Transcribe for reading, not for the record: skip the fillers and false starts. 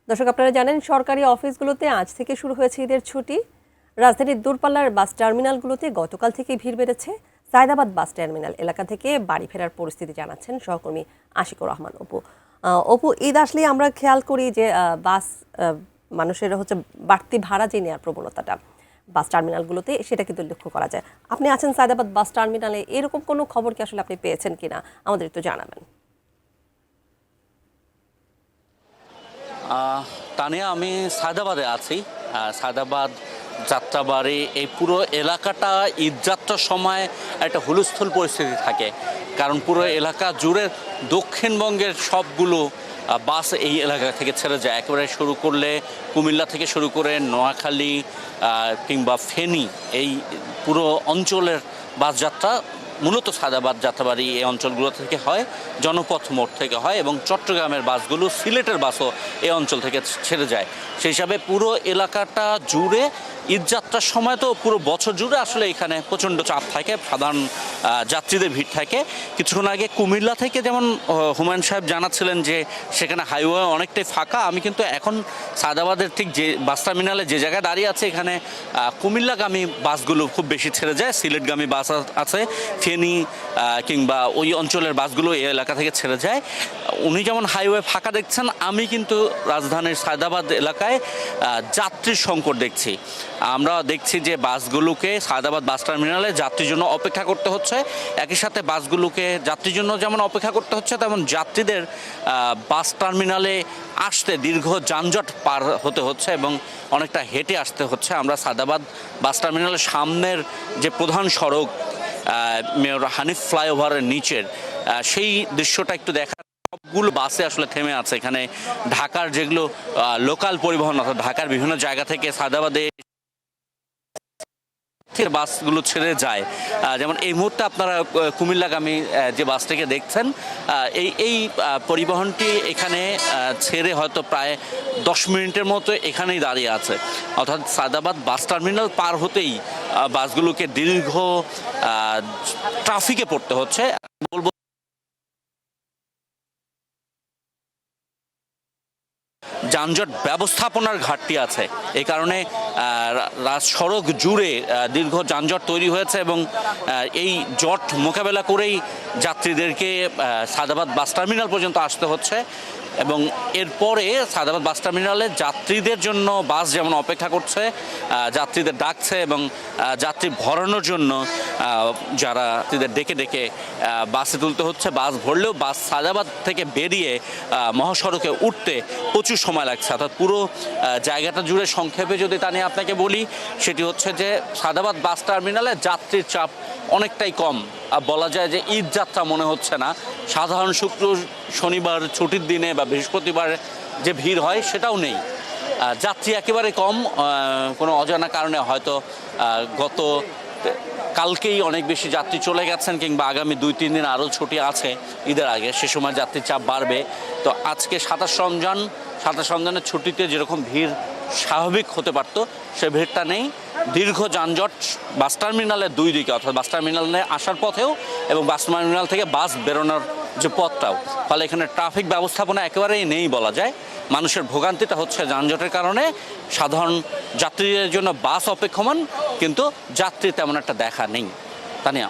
দর্শক, আপনারা জানেন সরকারি অফিসগুলোতে আজ থেকে শুরু হয়েছে ঈদের ছুটি। রাজধানীর দূরপাল্লার বাস টার্মিনালগুলোতে গতকাল থেকে ভিড় বেড়েছে। সায়দাবাদ বাস টার্মিনাল এলাকা থেকে বাড়ি ফেরার পরিস্থিতি জানাচ্ছেন সহকর্মী আশিকুর রহমান অপু। অপু, ঈদ আসলেই আমরা খেয়াল করি যে বাস মানুষের বাড়তি ভাড়া যে নেওয়ার প্রবণতাটা বাস টার্মিনালগুলোতে, সেটা কিন্তু লক্ষ্য করা যায়। আপনি আছেন সায়দাবাদ বাস টার্মিনালে, এরকম কোনো খবর কি আসলে আপনি পেয়েছেন কিনা আমাদের একটু জানাবেন। তানিয়া, আমি সায়দাবাদে আছি। সায়দাবাদ যাত্রাবাড়ি এই পুরো এলাকাটা ঈদযাত্রার সময় একটা হুলস্থুল পরিস্থিতি থাকে, কারণ পুরো এলাকা জুড়ে দক্ষিণবঙ্গের সবগুলো বাস এই এলাকা থেকে ছেড়ে যায়। একেবারে শুরু করলে কুমিল্লা থেকে শুরু করে নোয়াখালী কিংবা ফেনী, এই পুরো অঞ্চলের বাস যাত্রা মূলত সায়দাবাদ যাত্রাবাড়ি এই অঞ্চলগুলো থেকে হয়, জনপথ মোড় থেকে হয়, এবং চট্টগ্রামের বাসগুলো, সিলেটের বাসও এই অঞ্চল থেকে ছেড়ে যায়। সেই হিসাবে পুরো এলাকাটা জুড়ে ঈদযাত্রার সময় তো পুরো বছর জুড়ে আসলে এখানে প্রচণ্ড চাপ থাকে, সাধারণ যাত্রীদের ভিড় থাকে। কিছুক্ষণ আগে কুমিল্লা থেকে যেমন হুমায়ুন সাহেব জানাচ্ছিলেন যে সেখানে হাইওয়ে অনেকটাই ফাঁকা, আমি কিন্তু এখন সায়দাবাদের ঠিক যে বাস টার্মিনালে যে জায়গায় দাঁড়িয়ে আছে, এখানে কুমিল্লাগামী বাসগুলো খুব বেশি ছেড়ে যায়। সিলেটগামী বাস আছে, ফেনী কিংবা ওই অঞ্চলের বাসগুলো এই এলাকা থেকে ছেড়ে যায়। উনি যেমন হাইওয়ে ফাঁকা দেখছেন, আমি কিন্তু রাজধানীর সায়দাবাদ এলাকায় যাত্রীর সংকট দেখছি। আমরা দেখছি যে বাসগুলোকে সায়দাবাদ বাস টার্মিনালে যাত্রীর জন্য অপেক্ষা করতে হচ্ছে। একই সাথে বাসগুলোকে যাত্রীর জন্য যেমন অপেক্ষা করতে হচ্ছে, তেমন যাত্রীদের বাস টার্মিনালে আসতে দীর্ঘ যানজট পার হতে হচ্ছে এবং অনেকটা হেঁটে আসতে হচ্ছে। আমরা সায়দাবাদ বাস টার্মিনালের সামনের যে প্রধান সড়ক, মেয়র হানিফ ফ্লাইওভারের নিচের সেই দৃশ্যটা একটু দেখা। সবগুলো বাসে আসলে থেমে আছে। এখানে ঢাকার যেগুলো লোকাল পরিবহন, অর্থাৎ ঢাকার বিভিন্ন জায়গা থেকে সায়দাবাদে বাসগুলো ছেড়ে যায়। যেমন এই মুহূর্তে আপনারা কুমিল্লাগামী যে বাসটাকে দেখছেন, এই পরিবহনটি এখানে ছেড়ে হয়তো প্রায় 10 মিনিটের মতো এখানেই দাঁড়িয়ে আছে। অর্থাৎ সায়দাবাদ বাস টার্মিনাল পার হতেই বাসগুলোকে দীর্ঘ ট্রাফিকে পড়তে হচ্ছে। বলবো যানজট ব্যবস্থাপনার ঘাটতি আছে, এই কারণে সড়ক জুড়ে দীর্ঘ যানজট তৈরি হয়েছে এবং এই জট মোকাবেলা করেই যাত্রীদেরকে সায়দাবাদ বাস টার্মিনাল পর্যন্ত আসতে হচ্ছে। এবং এরপরে সায়দাবাদ বাস টার্মিনালে যাত্রীদের জন্য বাস যেমন অপেক্ষা করছে, যাত্রীদের ডাকছে এবং যাত্রী ভরানোর জন্য যারা যাত্রীদের ডেকে ডেকে বাসে তুলতে হচ্ছে। বাস ভরলেও বাস সায়দাবাদ থেকে বেরিয়ে মহাসড়কে উঠতে প্রচুর সময় লাগছে। অর্থাৎ পুরো জায়গাটা জুড়ে সংক্ষেপে যদি তা নিয়ে আপনাকে বলি, সেটি হচ্ছে যে সায়দাবাদ বাস টার্মিনালে যাত্রীর চাপ অনেকটাই কম। বলা যায় যে ঈদ যাত্রা মনে হচ্ছে না। সাধারণ শুক্র শনিবার ছুটির দিনে বা বৃহস্পতিবার যে ভিড় হয় সেটাও নেই। যাত্রী একেবারে কম, কোনো অজানা কারণে হয়তো গত কালকেই অনেক বেশি যাত্রী চলে গেছেন, কিংবা আগামী 2-3 দিন আরও ছুটি আছে ঈদের আগে, সে সময় যাত্রীর চাপ বাড়বে। তো আজকে 27 রমজানের ছুটিতে যেরকম ভিড় স্বাভাবিক হতে পারতো, সে ভিড়টা নেই। দীর্ঘ যানজট বাস টার্মিনালের দুই দিকে, অর্থাৎ বাস টার্মিনালে আসার পথেও এবং বাস টার্মিনাল থেকে বাস বেরোনোর যে পথটাও। ফলে এখানে ট্রাফিক ব্যবস্থাপনা একেবারেই নেই বলা যায়। মানুষের ভোগান্তিটা হচ্ছে যানজটের কারণে। সাধারণ যাত্রীদের জন্য বাস অপেক্ষমান, কিন্তু যাত্রী তেমন একটা দেখা নেই। তানিয়া।